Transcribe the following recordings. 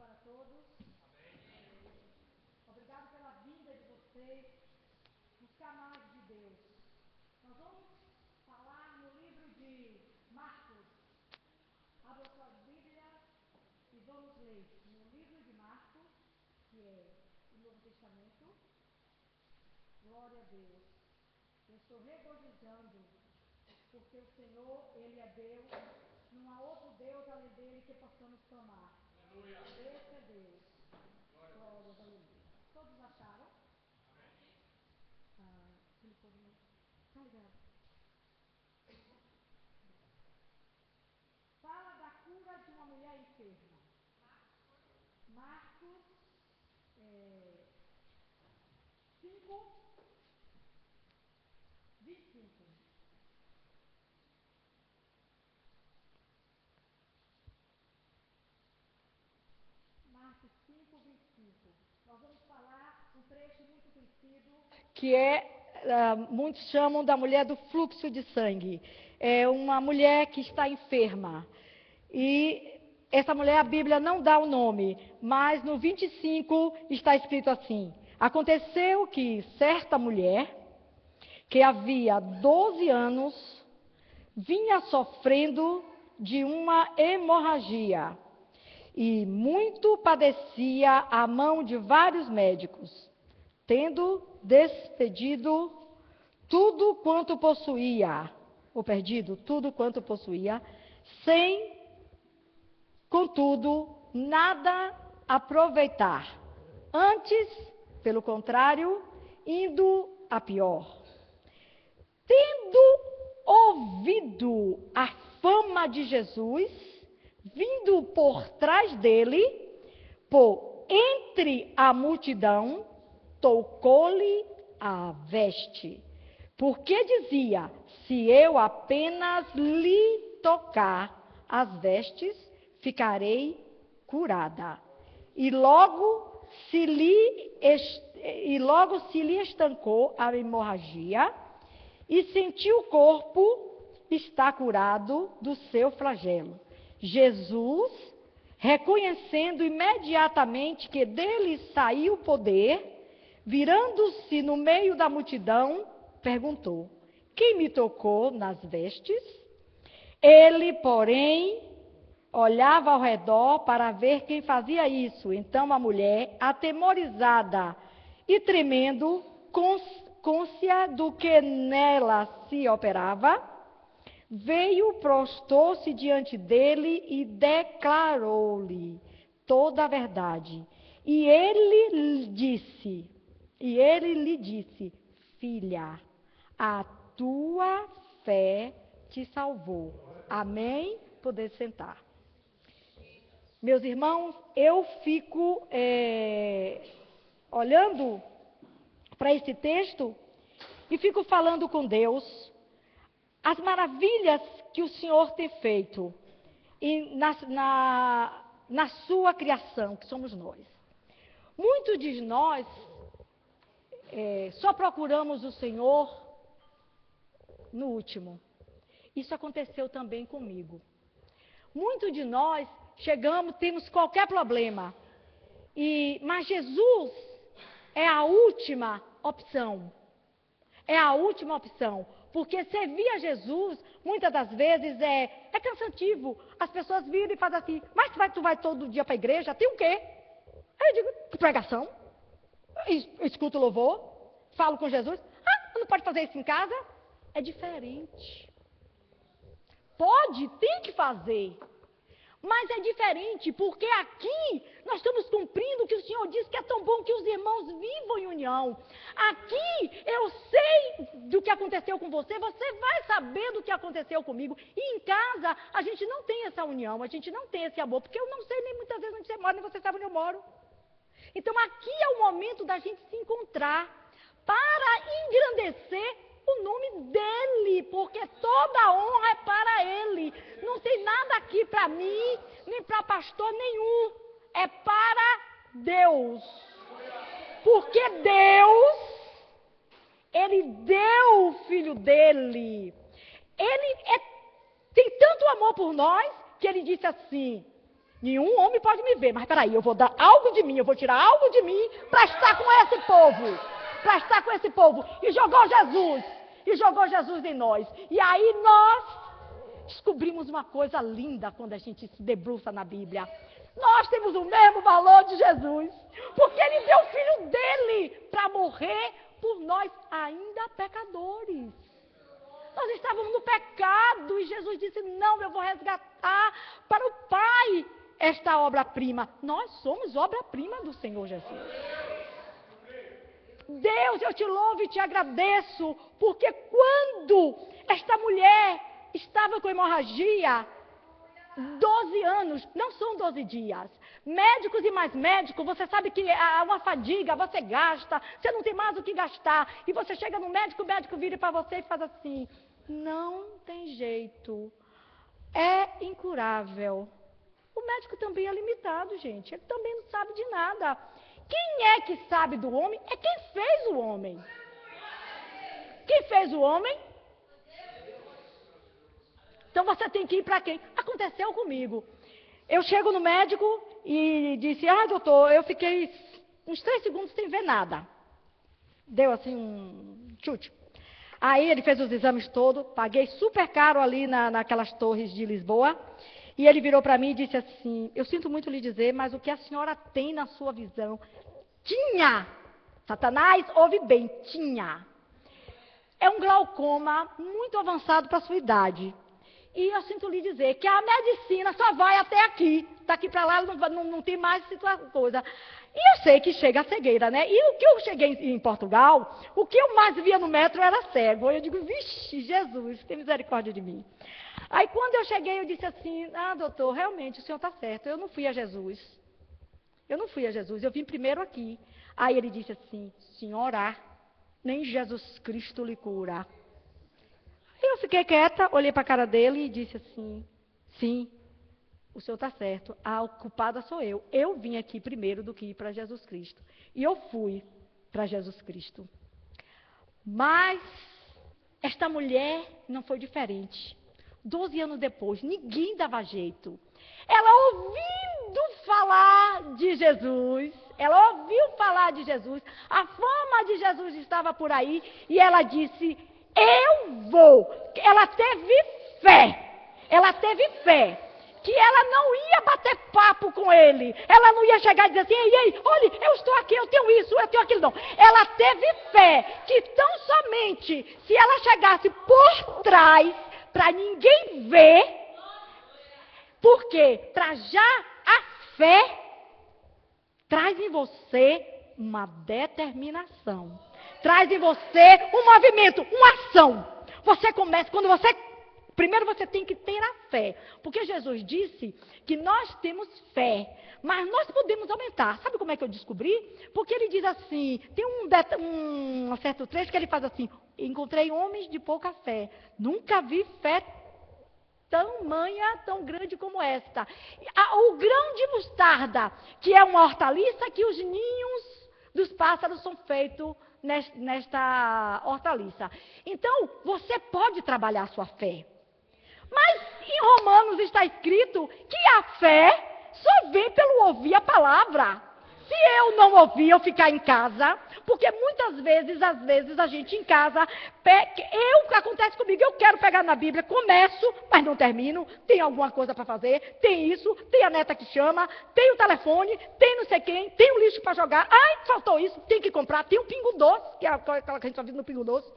para todos. Obrigado pela vinda de vocês nos canais de Deus. Nós vamos falar no livro de Marcos. Abra suas Bíblias e vamos ler no livro de Marcos, que é o Novo Testamento. Glória a Deus. Eu estou regozijando, porque o Senhor, Ele é Deus. Não há outro Deus além dele que possamos clamar. Aleluia. Esse é Deus. Glória a Deus. Todos acharam? Amém. Tá ligado. Fala da cura de uma mulher enferma. Marcos 5, 25. Marcos 5, 25. Nós vamos falar um trecho muito conhecido, que muitos chamam da mulher do fluxo de sangue. É uma mulher que está enferma. E essa mulher, a Bíblia não dá o nome, mas no 25 está escrito assim: aconteceu que certa mulher, que havia 12 anos, vinha sofrendo de uma hemorragia e muito padecia à mão de vários médicos, tendo despedido tudo quanto possuía, ou perdido tudo quanto possuía, sem, contudo, nada aproveitar. Antes, pelo contrário, indo a pior. Tendo ouvido a fama de Jesus, vindo por trás dele, por entre a multidão, tocou-lhe a veste, porque dizia: se eu apenas lhe tocar as vestes, ficarei curada. E logo se lhe estancou a hemorragia, e sentiu o corpo estar curado do seu flagelo. Jesus, reconhecendo imediatamente que dele saiu o poder, virando-se no meio da multidão, perguntou: quem me tocou nas vestes? Ele, porém, olhava ao redor para ver quem fazia isso. Então a mulher, atemorizada e tremendo, côncia do que nela se operava, veio, prostou-se diante dele e declarou-lhe toda a verdade. E ele lhe disse: filha, a tua fé te salvou. Amém? Poder sentar. Meus irmãos, eu fico olhando para esse texto e fico falando com Deus as maravilhas que o Senhor tem feito na sua criação, que somos nós. Muitos de nós só procuramos o Senhor no último. Isso aconteceu também comigo. Muitos de nós chegamos, temos qualquer problema, mas Jesus é a última opção. É a última opção. Porque servir a Jesus, muitas das vezes, é cansativo. As pessoas viram e fazem assim: mas tu vai todo dia para a igreja? Tem o quê? Aí eu digo: pregação. Eu escuto louvor, falo com Jesus. Não pode fazer isso em casa? É diferente. Pode, tem que fazer. Mas é diferente, porque aqui nós estamos cumprindo o que o Senhor disse, que é tão bom que os irmãos vivam em união. Aqui eu sei do que aconteceu com você, você vai saber do que aconteceu comigo. E em casa a gente não tem essa união, a gente não tem esse amor, porque eu não sei nem muitas vezes onde você mora, nem você sabe onde eu moro. Então aqui é o momento da gente se encontrar para engrandecer o nome dele, porque toda a honra é para ele. Não tem nada aqui para mim, nem para pastor nenhum. É para Deus. Porque Deus, ele deu o filho dele. Ele tem tanto amor por nós, que ele disse assim: Nenhum homem pode me ver, mas peraí, eu vou dar algo de mim, eu vou tirar algo de mim para estar com esse povo. Para estar com esse povo. E jogou Jesus. E jogou Jesus em nós. E aí nós descobrimos uma coisa linda quando a gente se debruça na Bíblia. Nós temos o mesmo valor de Jesus. Porque ele deu o filho dele para morrer por nós ainda pecadores. Nós estávamos no pecado e Jesus disse, não, eu vou resgatar para o Pai esta obra-prima. Nós somos obra-prima do Senhor Jesus. Deus, eu te louvo e te agradeço, porque quando esta mulher estava com hemorragia, 12 anos, não são 12 dias. Médicos e mais médicos, você sabe que há uma fadiga, você gasta, você não tem mais o que gastar. E você chega no médico, o médico vira para você e faz assim, não tem jeito, é incurável. O médico também é limitado, gente, ele também não sabe de nada. Quem é que sabe do homem? É quem fez o homem. Quem fez o homem? Então você tem que ir para quem? Aconteceu comigo. Eu chego no médico e disse, doutor, eu fiquei uns 3 segundos sem ver nada. Deu assim um chute. Aí ele fez os exames todos, paguei super caro ali naquelas torres de Lisboa. E ele virou para mim e disse assim, eu sinto muito lhe dizer, mas o que a senhora tem na sua visão? Tinha! Satanás, ouve bem, tinha. É um glaucoma muito avançado para a sua idade. E eu sinto lhe dizer que a medicina só vai até aqui. Daqui para lá não tem mais coisa. E eu sei que chega a cegueira, né? E o que eu cheguei em Portugal, o que eu mais via no metro era cego. Eu digo, vixe, Jesus, tem misericórdia de mim. Aí quando eu cheguei, eu disse assim, doutor, realmente o senhor está certo, eu não fui a Jesus. Eu não fui a Jesus, eu vim primeiro aqui. Aí ele disse assim, senhora, nem Jesus Cristo lhe cura. Eu fiquei quieta, olhei para a cara dele e disse assim, sim, o senhor está certo, a culpada sou eu. Eu vim aqui primeiro do que ir para Jesus Cristo. E eu fui para Jesus Cristo. Mas esta mulher não foi diferente. 12 anos depois, ninguém dava jeito. Ela ouvindo falar de Jesus, a fama de Jesus estava por aí, e ela disse, eu vou. Ela teve fé, que ela não ia bater papo com ele, ela não ia chegar e dizer assim, ei, olha, eu estou aqui, eu tenho isso, eu tenho aquilo, não. Ela teve fé, que tão somente, se ela chegasse por trás, para ninguém ver, porque para já a fé traz em você uma determinação, traz em você um movimento, uma ação. Você começa, primeiro você tem que ter a fé, porque Jesus disse que nós temos fé, mas nós podemos aumentar. Sabe como é que eu descobri? Porque ele diz assim, tem um certo trecho que ele faz assim, encontrei homens de pouca fé, nunca vi fé tão grande como esta. O grão de mostarda, que é uma hortaliça, que os ninhos dos pássaros são feitos nesta hortaliça. Então, você pode trabalhar a sua fé. Mas em Romanos está escrito que a fé só vem pelo ouvir a palavra. Se eu não ouvir, eu ficar em casa, porque muitas vezes, a gente em casa, o que acontece comigo, eu quero pegar na Bíblia, começo, mas não termino, tem alguma coisa para fazer, tem isso, tem a neta que chama, tem o telefone, tem não sei quem, tem o lixo para jogar, faltou isso, tem que comprar, tem o pingo doce, que é aquela que a gente só vive no pingo doce.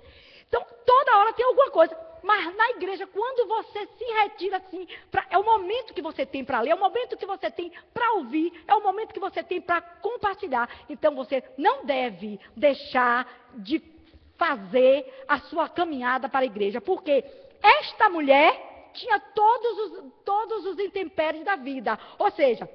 Então, toda hora tem alguma coisa. Mas na igreja, quando você se retira assim, é o momento que você tem para ler, é o momento que você tem para ouvir, é o momento que você tem para compartilhar. Então, você não deve deixar de fazer a sua caminhada para a igreja. Porque esta mulher tinha todos os intempéries da vida. Ou seja,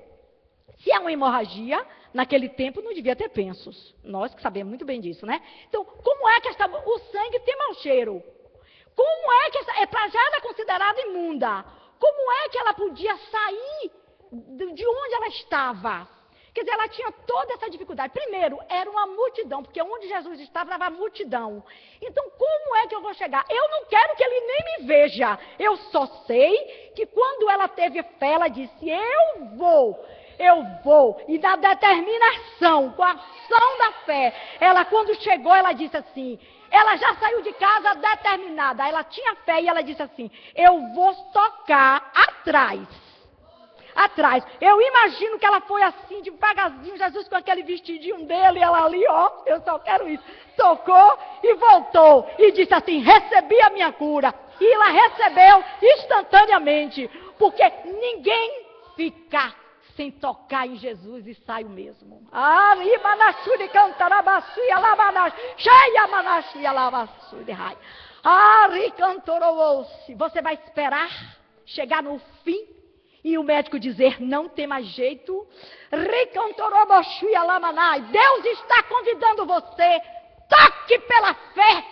se é uma hemorragia, naquele tempo não devia ter pensos. Nós que sabemos muito bem disso, né? Então, como é que o sangue tem mau cheiro? Como é que já era considerada imunda? Como é que ela podia sair de onde ela estava? Quer dizer, ela tinha toda essa dificuldade. Primeiro, era uma multidão, porque onde Jesus estava multidão. Então, como é que eu vou chegar? Eu não quero que ele nem me veja. Eu só sei que quando ela teve fé, ela disse, eu vou. E na determinação, com a ação da fé, ela quando chegou, ela disse assim, ela já saiu de casa determinada, ela tinha fé e ela disse assim, eu vou tocar atrás. Eu imagino que ela foi assim, devagarzinho, Jesus com aquele vestidinho dele, ela ali, ó, eu só quero isso. Tocou e voltou e disse assim, recebi a minha cura. E ela recebeu instantaneamente, porque ninguém fica sem tocar em Jesus e sai o mesmo. Você vai esperar chegar no fim e o médico dizer, não tem mais jeito. Deus está convidando você, toque pela fé.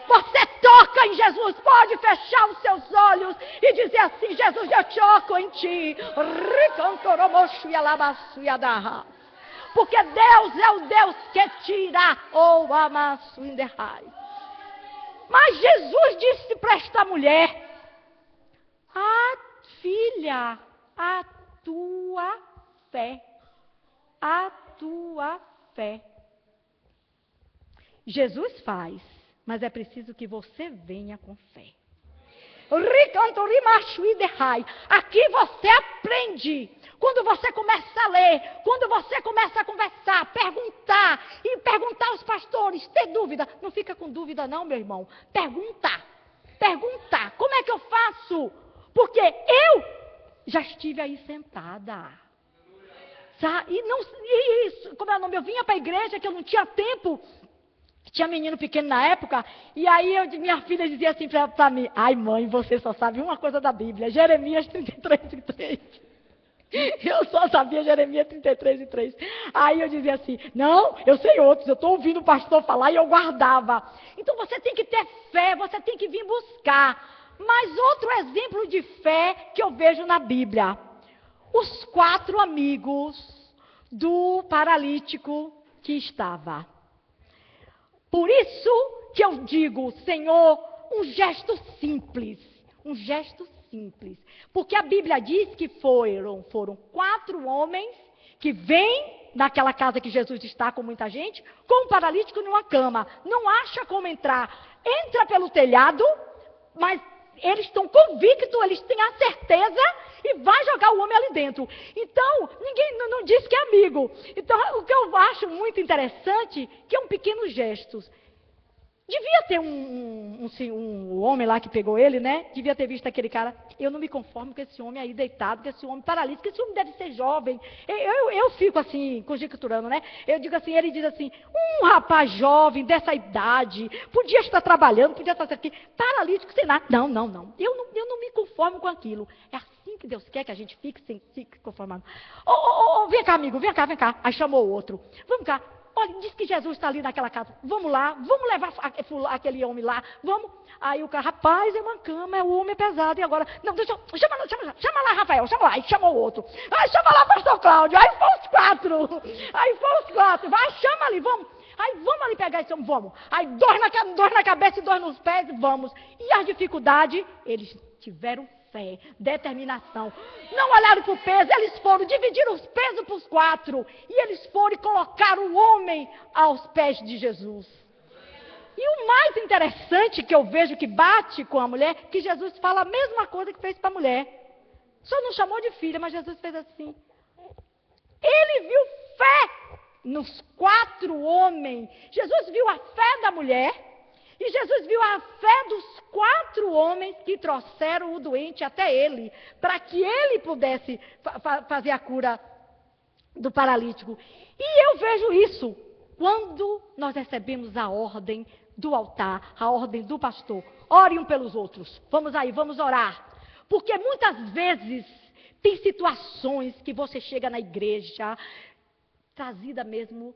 Você toca em Jesus, pode fechar os seus olhos e dizer assim, Jesus, eu toco em ti. Porque Deus é o Deus que tira o amasso in the high. Mas Jesus disse para esta mulher, filha, a tua fé. Jesus faz, mas é preciso que você venha com fé. Aqui você aprende. Quando você começa a ler, quando você começa a conversar, perguntar aos pastores, ter dúvida. Não fica com dúvida não, meu irmão. Perguntar. Como é que eu faço? Porque eu já estive aí sentada. Como é o nome? Eu vinha para a igreja que eu não tinha tempo. Tinha menino pequeno na época, e aí minha filha dizia assim para mim, ai mãe, você só sabe uma coisa da Bíblia, Jeremias 33:3. Eu só sabia Jeremias 33:3. Aí eu dizia assim, não, eu sei outros, eu estou ouvindo o pastor falar e eu guardava. Então você tem que ter fé, você tem que vir buscar. Mas outro exemplo de fé que eu vejo na Bíblia, os 4 amigos do paralítico que estava. Por isso que eu digo, Senhor, um gesto simples. Porque a Bíblia diz que foram 4 homens que vêm naquela casa que Jesus está com muita gente, com um paralítico numa cama. Não acha como entrar. Entra pelo telhado, mas eles estão convictos, eles têm a certeza e vai jogar o homem ali dentro. Então, ninguém não diz que é amigo. Então, o que eu acho muito interessante, que é um pequeno gesto. Devia ter um homem lá que pegou ele, né? Devia ter visto aquele cara. Eu não me conformo com esse homem aí deitado, com esse homem paralítico, esse homem deve ser jovem. Eu fico assim, conjecturando, né? Eu digo assim, ele diz assim, um rapaz jovem dessa idade, podia estar trabalhando, podia estar aqui, paralítico, sem nada. Não. Eu não me conformo com aquilo. É assim que Deus quer que a gente fique sem fique conformado. Vem cá, amigo, vem cá. Aí chamou o outro. Vamos cá. Olha, diz que Jesus está ali naquela casa. Vamos lá, vamos levar aquele homem lá. Vamos. Aí o cara, rapaz, é uma cama, o homem é pesado. E agora, não, chama lá, Rafael, chama lá. Aí chamou o outro. Aí chama lá, pastor Cláudio. Aí foram os 4. Vai, chama ali, vamos. Aí vamos ali pegar esse homem, vamos. Aí dor na cabeça e dor nos pés, vamos. E a dificuldade, eles tiveram fé, determinação. Não olharam para o peso, eles foram, dividiram os pesos para os 4. E eles foram e colocaram o homem aos pés de Jesus. E o mais interessante que eu vejo que bate com a mulher, que Jesus fala a mesma coisa que fez para a mulher. Só não chamou de filha, mas Jesus fez assim. Ele viu fé nos 4 homens. Jesus viu a fé da mulher. E Jesus viu a fé dos 4 homens que trouxeram o doente até ele, para que ele pudesse fazer a cura do paralítico. E eu vejo isso quando nós recebemos a ordem do altar, a ordem do pastor. Orem um pelos outros. Vamos aí, vamos orar. Porque muitas vezes tem situações que você chega na igreja, trazida mesmo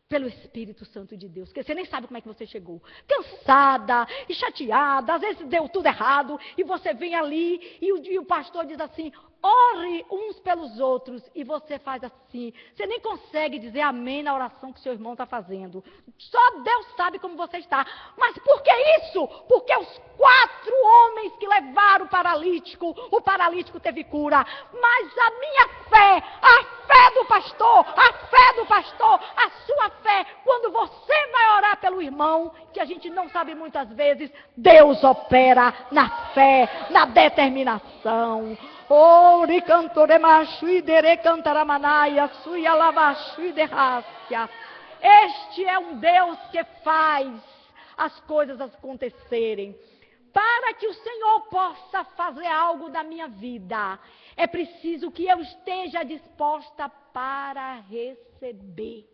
pelo Espírito Santo de Deus, que você nem sabe como é que você chegou. Cansada e chateada, às vezes deu tudo errado, e você vem ali, e o pastor diz assim, ore uns pelos outros e você faz assim. Você nem consegue dizer amém na oração que seu irmão está fazendo. Só Deus sabe como você está. Mas por que isso? Porque os 4 homens que levaram o paralítico teve cura. Mas a minha fé, a fé do pastor, a sua fé, quando você vai orar pelo irmão, que a gente não sabe muitas vezes, Deus opera na fé, na determinação. Ori cantore machui dere cantaramanaia suia lavachui derrácia. Este é um Deus que faz as coisas acontecerem. Para que o Senhor possa fazer algo da minha vida, é preciso que eu esteja disposta para receber.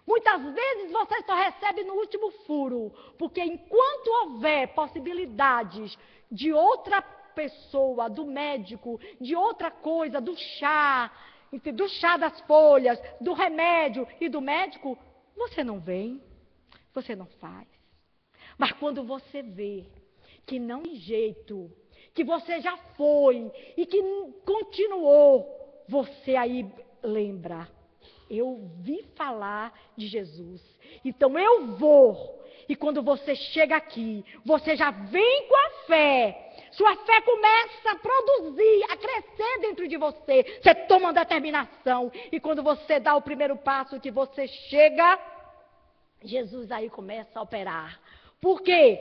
Muitas vezes você só recebe no último furo, porque enquanto houver possibilidades de outra pessoa, do médico, de outra coisa, do chá das folhas, do remédio e do médico, você não vem, você não faz. Mas quando você vê que não tem jeito, que você já foi e que continuou, você aí lembra, eu vi falar de Jesus, então eu vou. E quando você chega aqui, você já vem com a fé. Sua fé começa a produzir, a crescer dentro de você. Você toma uma determinação. E quando você dá o primeiro passo, que você chega, Jesus aí começa a operar. Por quê?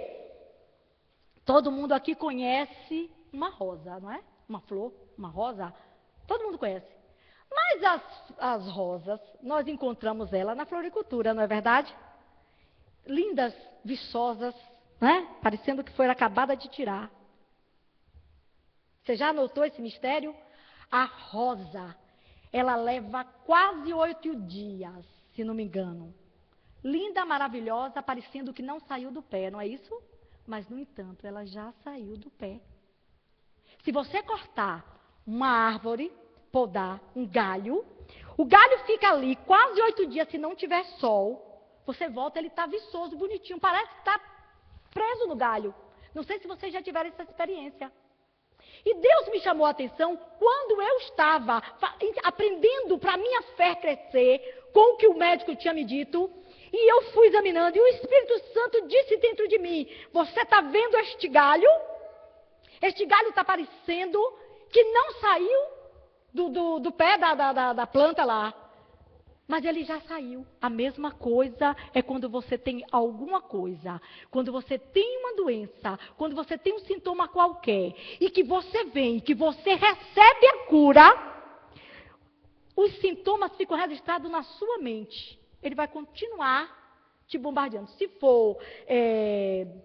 Todo mundo aqui conhece uma rosa, não é? Uma flor, uma rosa. Todo mundo conhece. Mas as rosas, nós encontramos ela na floricultura, não é verdade? Lindas, viçosas, né? Parecendo que foi acabada de tirar. Você já notou esse mistério? A rosa, ela leva quase 8 dias, se não me engano. Linda, maravilhosa, parecendo que não saiu do pé, não é isso? Mas, no entanto, ela já saiu do pé. Se você cortar uma árvore, podar um galho, o galho fica ali quase 8 dias, se não tiver sol. Você volta, ele está viçoso, bonitinho, parece que está preso no galho. Não sei se vocês já tiveram essa experiência. E Deus me chamou a atenção quando eu estava aprendendo para a minha fé crescer, com o que o médico tinha me dito, e eu fui examinando, e o Espírito Santo disse dentro de mim, você está vendo este galho? Este galho está parecendo que não saiu do pé da planta lá. Mas ele já saiu. A mesma coisa é quando você tem alguma coisa. Quando você tem uma doença. Quando você tem um sintoma qualquer. E que você vem, que você recebe a cura. Os sintomas ficam registrados na sua mente. Ele vai continuar te bombardeando. Se for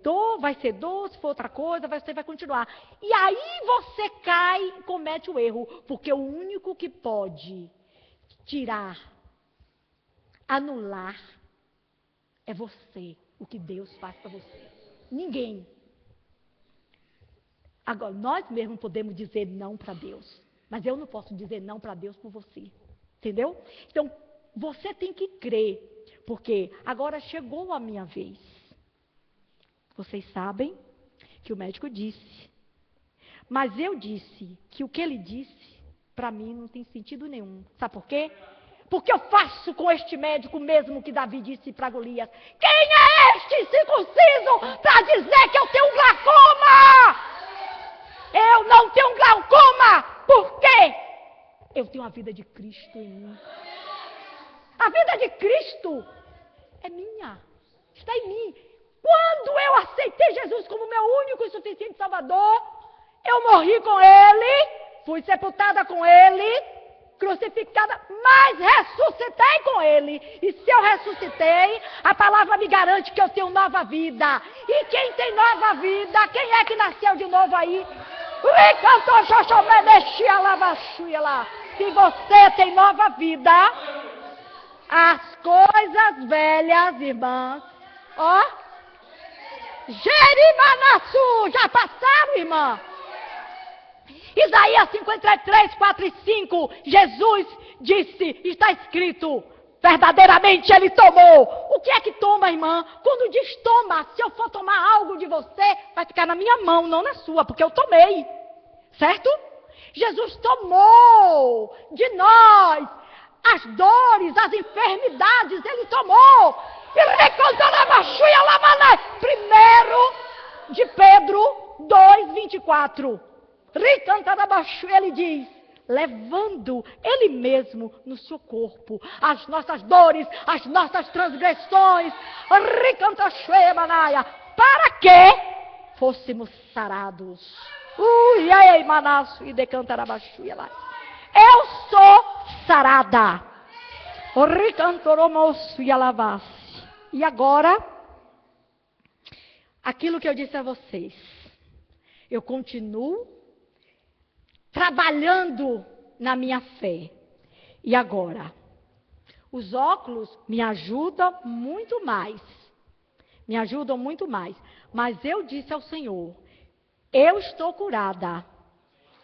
dor, vai ser dor. Se for outra coisa, você vai continuar. E aí você cai e comete o erro. Porque o único que pode tirar, anular, é você, o que Deus faz para você. Ninguém. Agora, nós mesmos podemos dizer não para Deus, mas eu não posso dizer não para Deus por você. Entendeu? Então, você tem que crer, porque agora chegou a minha vez. Vocês sabem que o médico disse, mas eu disse que o que ele disse, para mim, não tem sentido nenhum. Sabe por quê? Porque eu faço com este médico mesmo que Davi disse para Golias. Quem é este circunciso para dizer que eu tenho glaucoma? Eu não tenho glaucoma. Por quê? Eu tenho a vida de Cristo em mim. A vida de Cristo é minha. Está em mim. Quando eu aceitei Jesus como meu único e suficiente Salvador, eu morri com Ele, fui sepultada com Ele, crucificada, mas ressuscitei com Ele. E se eu ressuscitei, a palavra me garante que eu tenho nova vida. E quem tem nova vida, quem é que nasceu de novo aí? Se você tem nova vida, as coisas velhas, irmãs, ó, Jerimanaçu, já passaram, irmã? Isaías 53, 4 e 5, Jesus disse, está escrito, verdadeiramente Ele tomou. O que é que toma, irmã? Quando diz toma, se eu for tomar algo de você, vai ficar na minha mão, não na sua, porque eu tomei. Certo? Jesus tomou de nós as dores, as enfermidades, ele tomou. Primeiro de Pedro 2:24. Ele diz, levando ele mesmo no seu corpo as nossas dores, as nossas transgressões, para que fôssemos sarados. Eu sou sarada. E agora, aquilo que eu disse a vocês, eu continuo trabalhando na minha fé. E agora, os óculos me ajudam muito mais. Me ajudam muito mais. Mas eu disse ao Senhor, eu estou curada.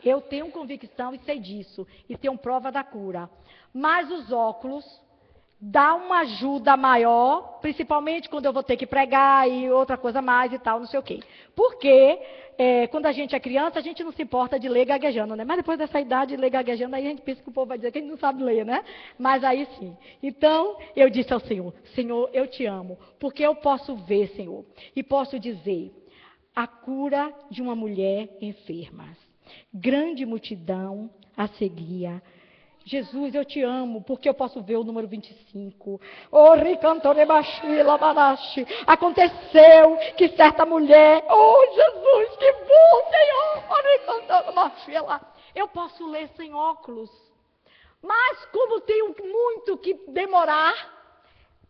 Eu tenho convicção e sei disso. E tenho prova da cura. Mas os óculos dão uma ajuda maior, principalmente quando eu vou ter que pregar e outra coisa mais e tal, não sei o quê. Porque quando a gente é criança, a gente não se importa de ler gaguejando, né? Mas depois dessa idade, ler gaguejando, aí a gente pensa que o povo vai dizer que a gente não sabe ler, né? Mas aí sim. Então, eu disse ao Senhor, Senhor, eu te amo, porque eu posso ver, Senhor, e posso dizer, a cura de uma mulher enferma. Grande multidão a seguia. Jesus, eu te amo, porque eu posso ver o número 25. Aconteceu que certa mulher, Jesus, que bom, Senhor. Eu posso ler sem óculos. Mas como tenho muito que demorar,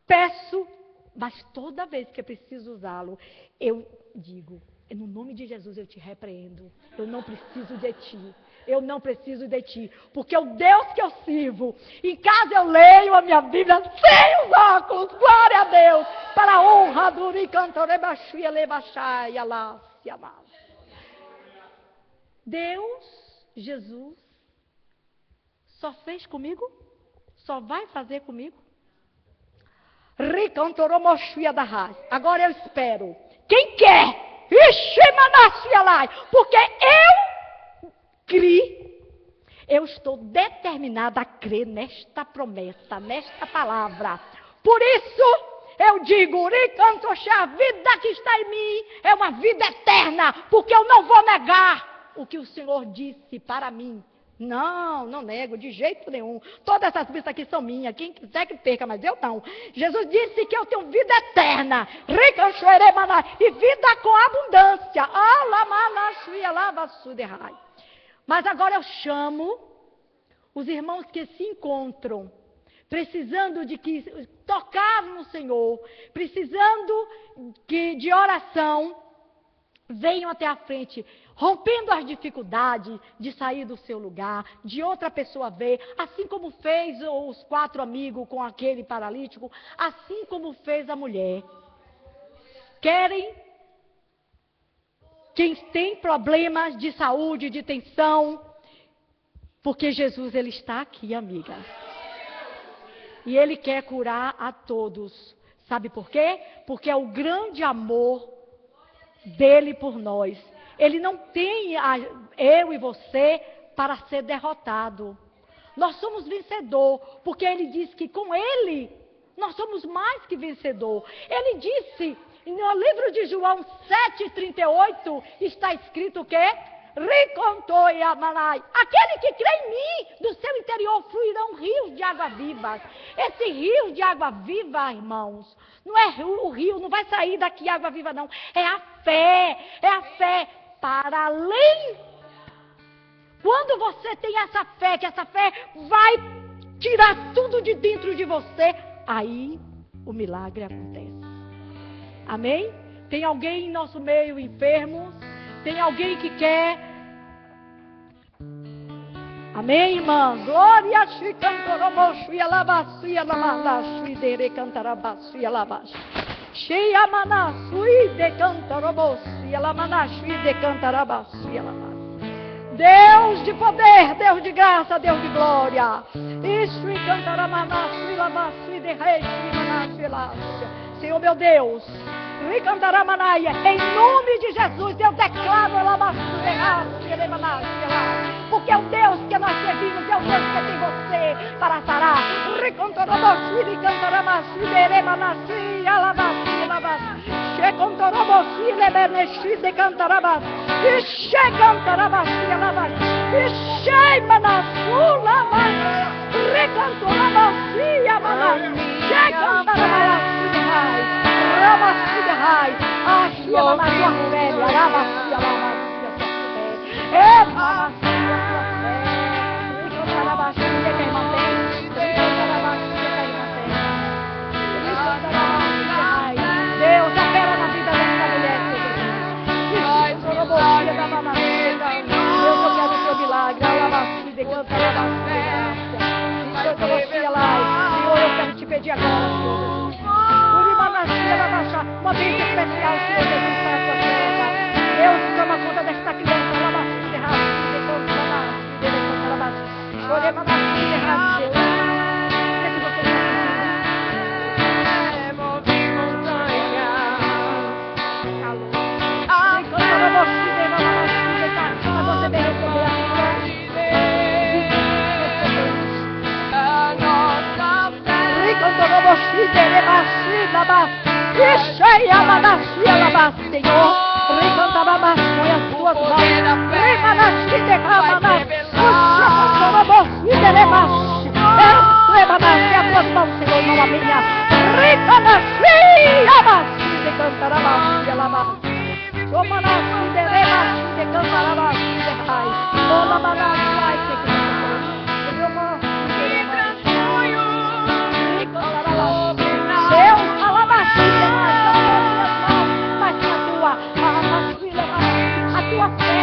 peço, mas toda vez que eu preciso usá-lo, eu digo, no nome de Jesus eu te repreendo. Eu não preciso de ti. Eu não preciso de ti. Porque o Deus que eu sirvo, em casa eu leio a minha Bíblia sem os óculos. Glória a Deus. Para a honra do Deus, Jesus, só fez comigo? Só vai fazer comigo? Agora eu espero. Quem quer? Porque eu criei. Eu estou determinada a crer nesta promessa, nesta palavra. Por isso, eu digo, a vida que está em mim é uma vida eterna, porque eu não vou negar o que o Senhor disse para mim. Não, não nego de jeito nenhum. Todas essas bênçãos aqui são minhas. Quem quiser que perca, mas eu não. Jesus disse que eu tenho vida eterna. E vida com abundância. Mas agora eu chamo os irmãos que se encontram, precisando de que tocar no Senhor, precisando de oração, venham até a frente, rompendo as dificuldades de sair do seu lugar, de outra pessoa ver, assim como fez os 4 amigos com aquele paralítico, assim como fez a mulher. Querem? Quem tem problemas de saúde, de tensão, porque Jesus, ele está aqui, amiga. E ele quer curar a todos. Sabe por quê? Porque é o grande amor dele por nós. Ele não tem eu e você para ser derrotado. Nós somos vencedor, porque ele disse que com ele nós somos mais que vencedor. Ele disse, no livro de João 7,38, está escrito o quê? Aquele que crê em mim, do seu interior fluirão rios de água viva. Esse rio de água viva, irmãos, não é o rio, não vai sair daqui água viva, não. É a fé para além. Quando você tem essa fé, que essa fé vai tirar tudo de dentro de você, aí o milagre acontece. Amém? Tem alguém em nosso meio enfermo? Tem alguém que quer? Amém, irmã? Glória a Deus. Deus de poder, Deus de graça, Deus de glória. Senhor meu Deus, Ricantaramanaia, em nome de Jesus, eu declaro porque é o Deus que nós servimos, é o Deus que tem você para sarar. Ricantarabossi, Ricantaramasi, Beremanasi, Alabasi, Alabasi, Checontarabossi, Lebeneshi, Decantarabas, Checantarabasi, Alabasi, Chemanasu, Lamas, Ricantarabossi, Amanasi, Checantarabasi, Ramasi, Rai, Ashi, Amanasi, a fé, Aramasi, Alamasi, a sua fé, Ramasi, a sua fé, Ricantarabasi, quem mantém, Ricantarabasi, quem mantém, Ricantarabasi, Rai, Deus, opera na vida dessa mulher, Ricantarabasi, da Manacena, Deus, eu quero o seu milagre, Alamasi, Decantarabasi, Ricantarabasi, Senhor, eu quero te pedir agora, Senhor, uma bênção especial, Senhor Jesus, para a sua serva. Deus, toma conta desta criança. Senhor, Ricantarabas, põe as tuas mãos, Remanassi, Decamanas, Puxa, Derebassi, Remanassi, as tuas mãos, Senhor, não a minha, Ricanassi, Abassi, Decantarabassi, Alabassi, Romanassi, Derebassi, Decantarabassi, Decai, Olamanassi, ai, que Deus, Alabassi, a tua fé,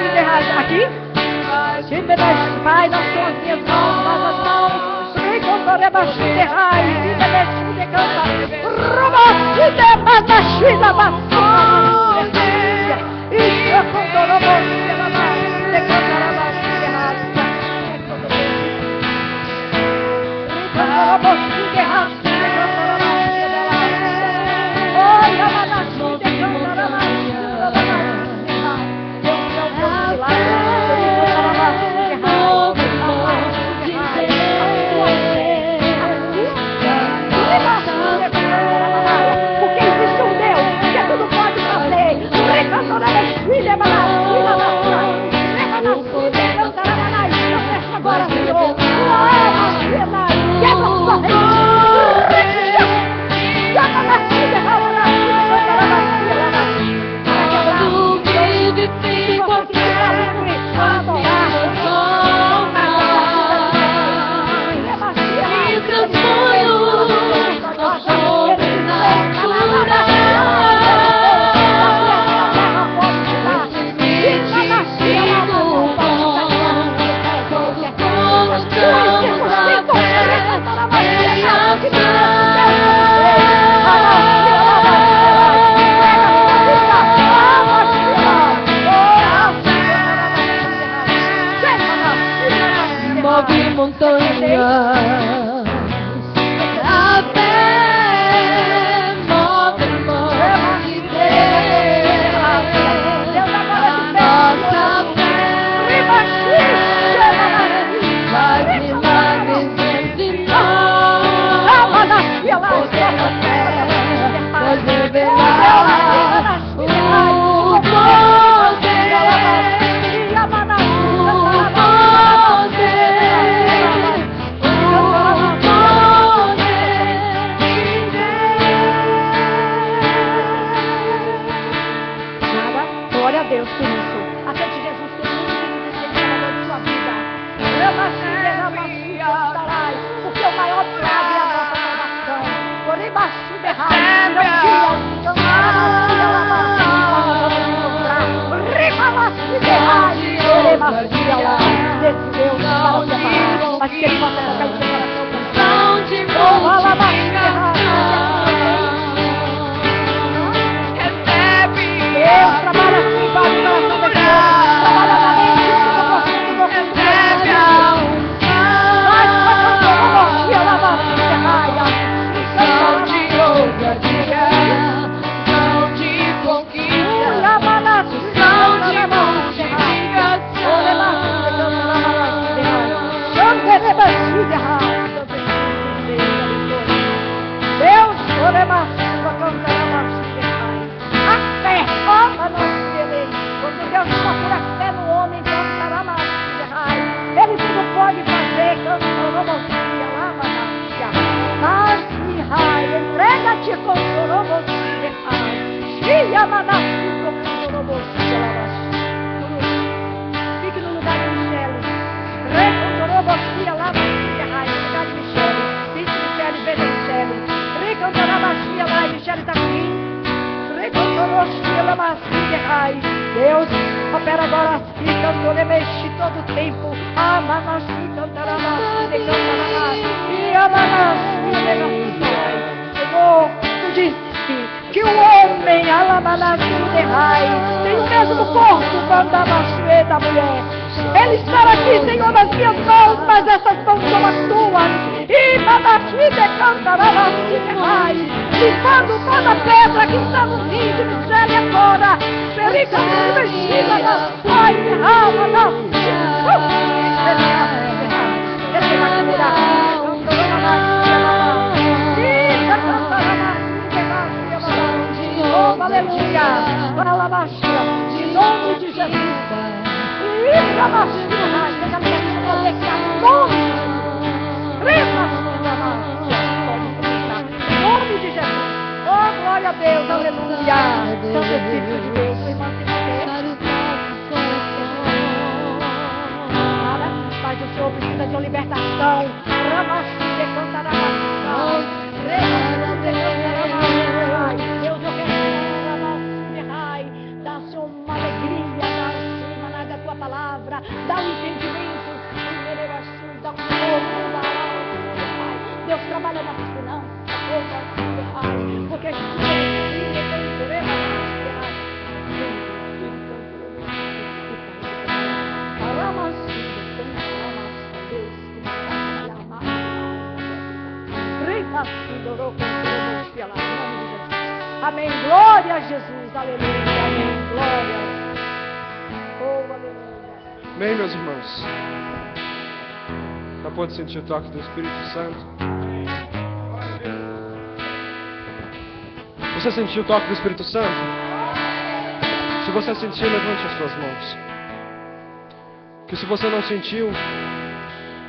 mulher, aqui, Pai, nas tuas minhas mãos, nas as mãos, Ricontorebaxi de Rai, Ribeneshi de Canta, Robaxi de Manaxi da Bassina, e Chacondoroboxi de Manaxi de Cantarabaxi de Rai, Ricontorebaxi de Rai, de Cantarabaxi de Rai, olha Manaxi de Cantarabaxi de Rai, Deus é o teu milagre. Porque existe um Deus que tudo pode fazer. Agora, Senhor, quebra a sua Que Ele possa tocar em seu coração. Deus trabalha assim, Pai, no coração desse homem. Trabalha na mente, fica profundo, profundo. Deus, quando Deus procura fé no homem, Ele tudo pode fazer. Entrega-te com fique no lugar de Michele. No lugar de Michele. Fique Michele, veja Michele. Lá, Michele está aqui. Deus, opera agora assim, cantor, mexe todo o tempo. Amanassi, cantarabassi, Senhor, tu disse que o homem, tem o mesmo corpo quando a da mulher. Ele está aqui, Senhor, nas minhas mãos, mas essas mãos são as tuas. E limpando toda pedra que está no rio de Michele agora. Feliz mexida na sua alma, não. Ele vai curar. Oh, aleluia. Em nome de Jesus. Em nome de Jesus. Oh, glória a Deus, aleluia. Santo Espírito de Deus, irmã, mas o Senhor precisa de uma libertação. Deus, eu quero dá, Senhor, uma alegria, dá tua palavra, dá um entendimento, dá um novo, Deus trabalha na finança, porque a gente amém, glória a Jesus, aleluia, amém, glória, oh, aleluia. Amém, meus irmãos. Já pode sentir o toque do Espírito Santo? Você sentiu o toque do Espírito Santo? Se você sentiu, levante as suas mãos. Que se você não sentiu,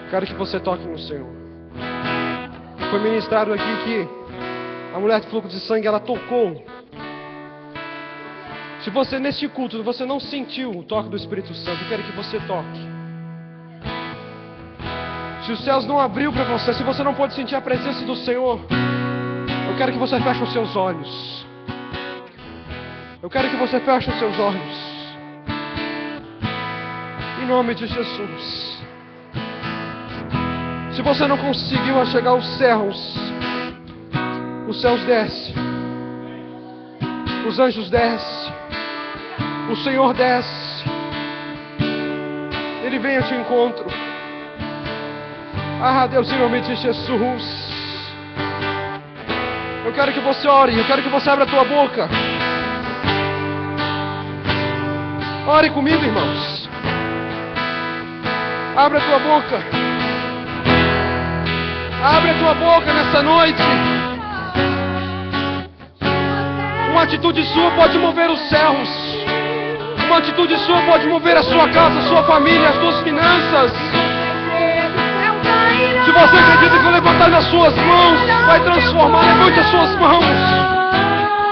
quero que você toque no Senhor. Foi ministrado aqui que a mulher do fluxo de sangue, ela tocou. Se você neste culto, você não sentiu o toque do Espírito Santo, eu quero que você toque. Se os céus não abriu para você, se você não pode sentir a presença do Senhor, eu quero que você feche os seus olhos. Eu quero que você feche os seus olhos. Em nome de Jesus. Se você não conseguiu chegar aos céus, os céus descem, os anjos descem, o Senhor desce, Ele vem a te encontro. Ah, Deus, em nome de Jesus, eu quero que você ore, eu quero que você abra a tua boca. Ore comigo, irmãos. Abra a tua boca. Abre a tua boca nessa noite. Uma atitude sua pode mover os céus. Uma atitude sua pode mover a sua casa, a sua família, as suas finanças. Se você acredita que o levantar das suas mãos vai transformar, levante as suas mãos.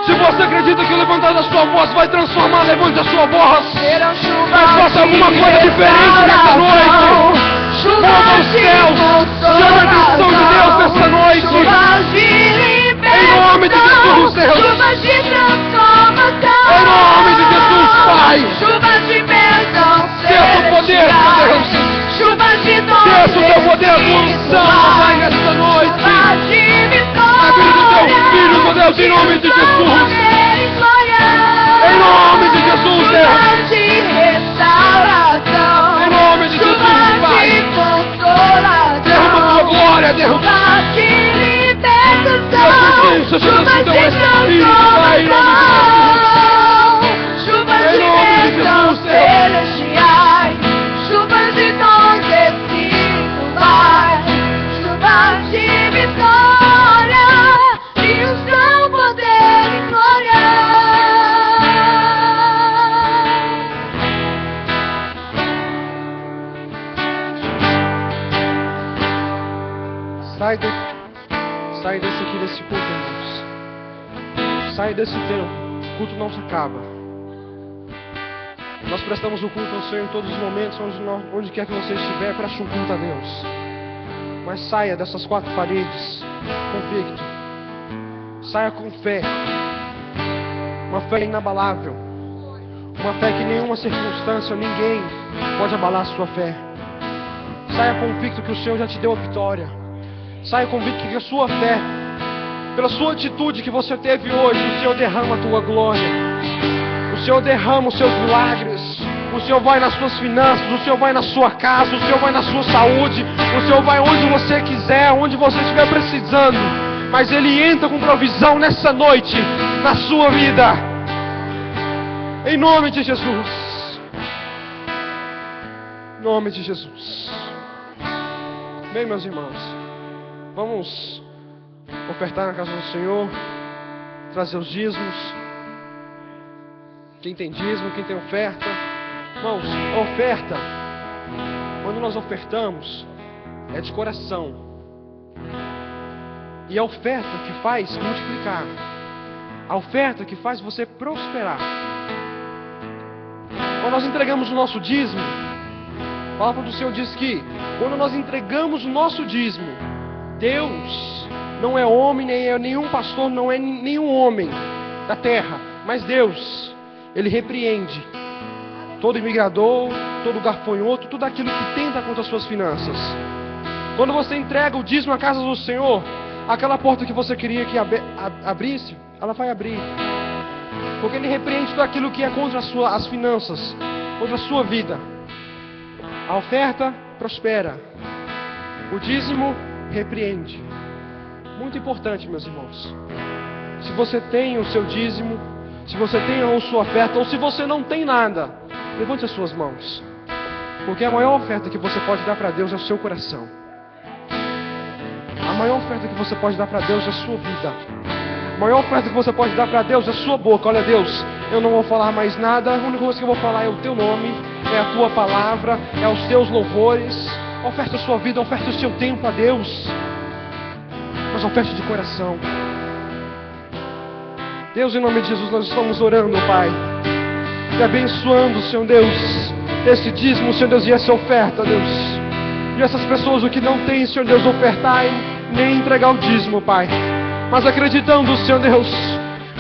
Se você acredita que o levantar da sua voz vai transformar, levante a sua voz. Mas faça alguma coisa diferente nessa noite. Mova os céus. Chama a atenção de Deus nessa noite. Em nome de Jesus, Deus. Em nome de Jesus, Pai. Desça o poder, Deus. Desça peço o teu poder, a tua unção, Pai, nesta noite. Na vida do teu filho, meu Deus, em nome de Jesus. Em nome de Jesus, Deus. Em nome de Jesus, Pai. Derrama a tua glória, Deus. Jesus, eu te desço o teu Espírito, Pai, em nome de Jesus, celestiais, chuvas de dons espirituais, chuvas de vitória, e o seu poder e glória. Sai desse aqui, desse culto, irmãos. Sai desse tempo. O culto não se acaba. Nós prestamos o culto ao Senhor em todos os momentos, onde quer que você estiver, preste um culto a Deus. Mas saia dessas quatro paredes convicto. Saia com fé. Uma fé inabalável. Uma fé que nenhuma circunstância, ninguém pode abalar a sua fé. Saia convicto que o Senhor já te deu a vitória. Saia convicto que a sua fé, pela sua atitude que você teve hoje, o Senhor derrama a tua glória. O Senhor derrama os seus milagres. O Senhor vai nas suas finanças. O Senhor vai na sua casa. O Senhor vai na sua saúde. O Senhor vai onde você quiser, onde você estiver precisando. Mas Ele entra com provisão nessa noite, na sua vida. Em nome de Jesus. Em nome de Jesus. Bem, meus irmãos, vamos ofertar na casa do Senhor, trazer os dízimos. Quem tem dízimo, quem tem oferta. Irmãos, a oferta, quando nós ofertamos, é de coração. E a oferta que faz multiplicar. A oferta que faz você prosperar. Quando nós entregamos o nosso dízimo, a palavra do Senhor diz que quando nós entregamos o nosso dízimo, Deus não é homem, nem é nenhum pastor, não é nenhum homem da terra, mas Deus, Ele repreende todo imigrador, todo gafanhoto, tudo aquilo que tenta contra as suas finanças. Quando você entrega o dízimo à casa do Senhor, aquela porta que você queria que abrisse, ela vai abrir. Porque Ele repreende tudo aquilo que é contra as finanças, contra a sua vida. A oferta prospera. O dízimo repreende. Muito importante, meus irmãos. Se você tem o seu dízimo, se você tem a sua oferta, ou se você não tem nada, levante as suas mãos. Porque a maior oferta que você pode dar para Deus é o seu coração. A maior oferta que você pode dar para Deus é a sua vida. A maior oferta que você pode dar para Deus é a sua boca. Olha, Deus, eu não vou falar mais nada. A única coisa que eu vou falar é o teu nome, é a tua palavra, é os teus louvores. Oferta a sua vida, oferta o seu tempo a Deus. Mas oferta de coração. Deus, em nome de Jesus, nós estamos orando, Pai, e abençoando, Senhor Deus, esse dízimo, Senhor Deus, e essa oferta, Deus. E essas pessoas o que não têm, Senhor Deus, ofertar e nem entregar o dízimo, Pai. Mas acreditando, Senhor Deus,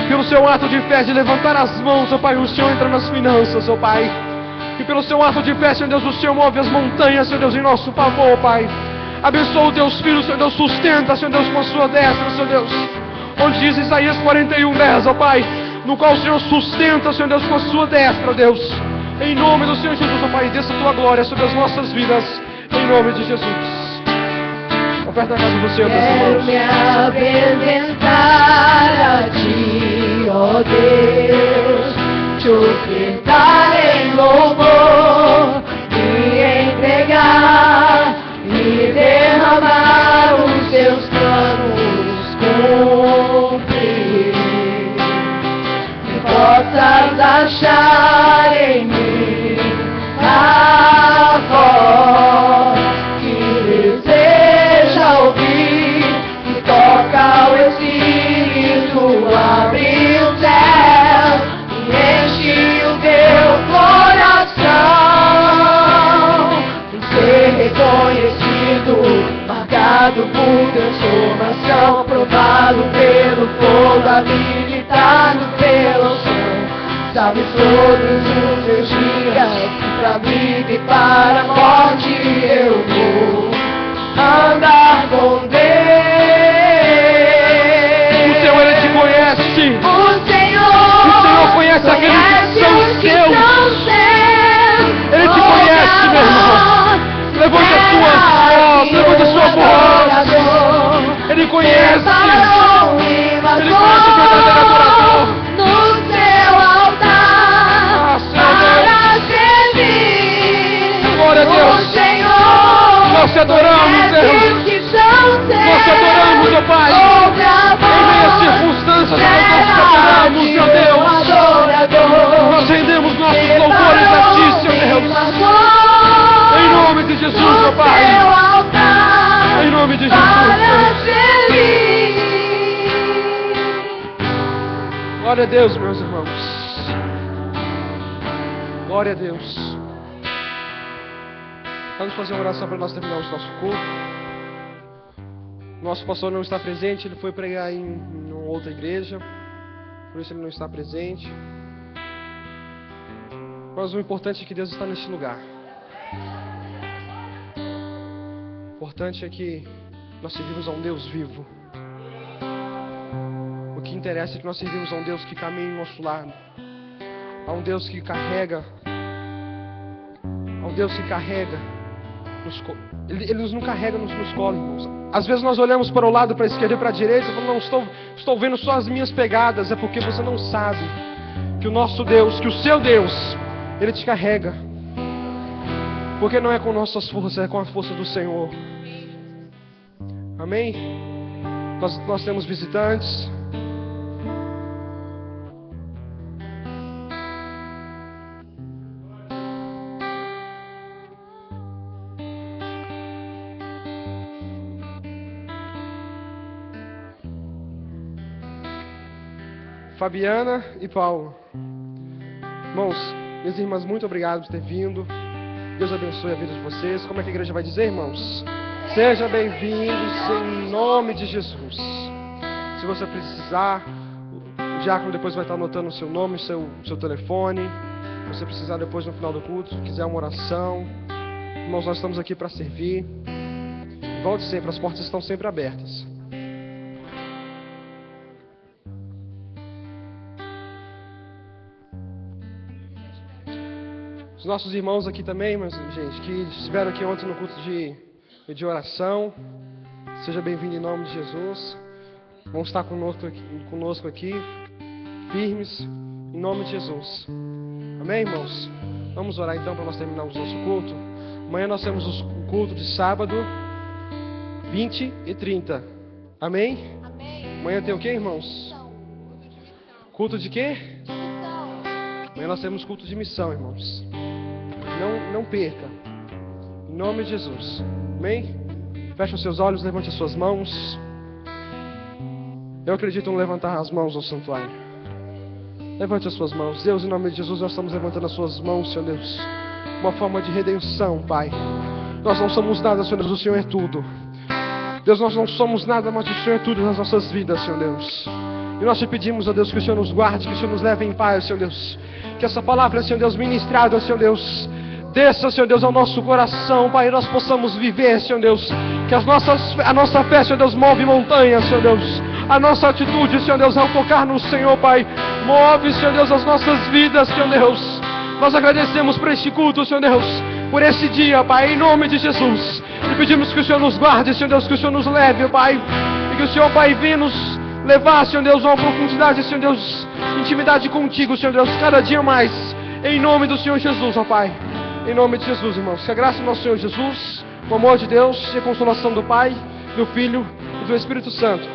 pelo seu ato de fé de levantar as mãos, ó Pai, o Senhor entra nas finanças, ó Pai. E pelo seu ato de fé, Senhor Deus, o Senhor move as montanhas, Senhor Deus, em nosso favor, Pai. Abençoa os teus filhos, Senhor Deus, sustenta, Senhor Deus, com a sua destra, Senhor Deus. Onde diz Isaías 41:10, ó Pai, no qual o Senhor sustenta, Senhor Deus, com a sua destra, ó Deus. Em nome do Senhor Jesus, ó Pai, desça a tua glória sobre as nossas vidas, em nome de Jesus. Oferta na casa do Senhor, meus irmãos. Quero me apresentar a ti, ó Deus, te ofertar em louvor, e entregar e derramar os teus planos cumprir. Que possas achar em mim a voz que deseja ouvir, que toca o Espírito, abre o céu e enche o teu coração. Em ser reconhecido, marcado por transformação, provado pelo fogo, habilitado pela unção. Sabes todos os meus dias, pra vida e para a morte eu vou. andar com Deus. O Senhor, Ele te conhece. O Senhor Conhece aqueles que são seus. Ele te Oh, conhece, meu irmão. Levante a sua voz, levante a sua voz. Ele conhece. Ele conhece o verdadeiro adorador. No seu altar, para servir. Glória a Deus. O Senhor, Nós te adoramos, Deus. Nós te adoramos, meu Pai. Em meio às circunstâncias, nós te adoramos, meu Deus. Nós rendemos nossos louvores a Ti, Senhor Deus. Em nome de Jesus, meu Pai. Em nome de Jesus, glória a Deus, meus irmãos. Glória a Deus. Vamos fazer uma oração para nós terminarmos o nosso culto. Nosso pastor não está presente, ele foi pregar em uma outra igreja, por isso ele não está presente. Mas o importante é que Deus está neste lugar. O importante é que nós servimos a um Deus vivo. O que interessa é que nós servimos a um Deus que caminha em nosso lado, a um Deus que carrega, a um Deus que carrega. Ele nos não carrega nos colo, irmãos. Às vezes nós olhamos para o lado, para a esquerda e para a direita e falamos, não, estou vendo só as minhas pegadas. É porque você não sabe que o nosso Deus, que o seu Deus, Ele te carrega. Porque não é com nossas forças, é com a força do Senhor. Amém? Nós temos visitantes. Fabiana e Paulo. Irmãos, minhas irmãs, muito obrigado por ter vindo. Deus abençoe a vida de vocês. Como é que a igreja vai dizer, irmãos? Sejam bem-vindos em nome de Jesus. Se você precisar, o diácono depois vai estar anotando o seu nome, o seu telefone. Se você precisar depois no final do culto, se quiser uma oração. Irmãos, nós estamos aqui para servir. Volte sempre, as portas estão sempre abertas. Os nossos irmãos aqui também, mas, gente, que estiveram aqui ontem no culto de oração, seja bem-vindo em nome de Jesus. Vão estar conosco aqui, firmes, em nome de Jesus. Amém, irmãos? Vamos orar então para nós terminarmos o nosso culto. Amanhã nós temos o culto de sábado, 20 e 30. Amém? Amém. Amanhã tem o que, irmãos? Culto de quê? Amanhã nós temos culto de missão, irmãos. Não perca. Em nome de Jesus. Amém? Feche os seus olhos, levante as suas mãos. Eu acredito em levantar as mãos ao santuário. Levante as suas mãos. Deus, em nome de Jesus, nós estamos levantando as suas mãos, Senhor Deus. Uma forma de redenção, Pai. Nós não somos nada, Senhor Deus, o Senhor é tudo. Deus, nós não somos nada, mas o Senhor é tudo nas nossas vidas, Senhor Deus. E nós te pedimos, ó Deus, que o Senhor nos guarde, que o Senhor nos leve em paz, Senhor Deus. Que essa palavra, Senhor Deus, ministrada, Senhor Deus, desça, Senhor Deus, ao nosso coração, Pai, e nós possamos viver, Senhor Deus. Que a nossa fé, Senhor Deus, move montanhas, Senhor Deus. A nossa atitude, Senhor Deus, ao tocar no Senhor, Pai, move, Senhor Deus, as nossas vidas, Senhor Deus. Nós agradecemos por este culto, Senhor Deus, por esse dia, Pai, em nome de Jesus. E pedimos que o Senhor nos guarde, Senhor Deus, que o Senhor nos leve, Pai. E que o Senhor, Pai, venha nos levar, Senhor Deus, a uma profundidade, Senhor Deus, intimidade contigo, Senhor Deus, cada dia mais. Em nome do Senhor Jesus, ó Pai. Em nome de Jesus, irmãos. Que a graça do nosso Senhor Jesus, o amor de Deus e a consolação do Pai, do Filho e do Espírito Santo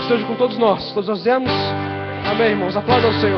esteja com todos nós. Todos nós dizemos amém, irmãos. Aplauda ao Senhor.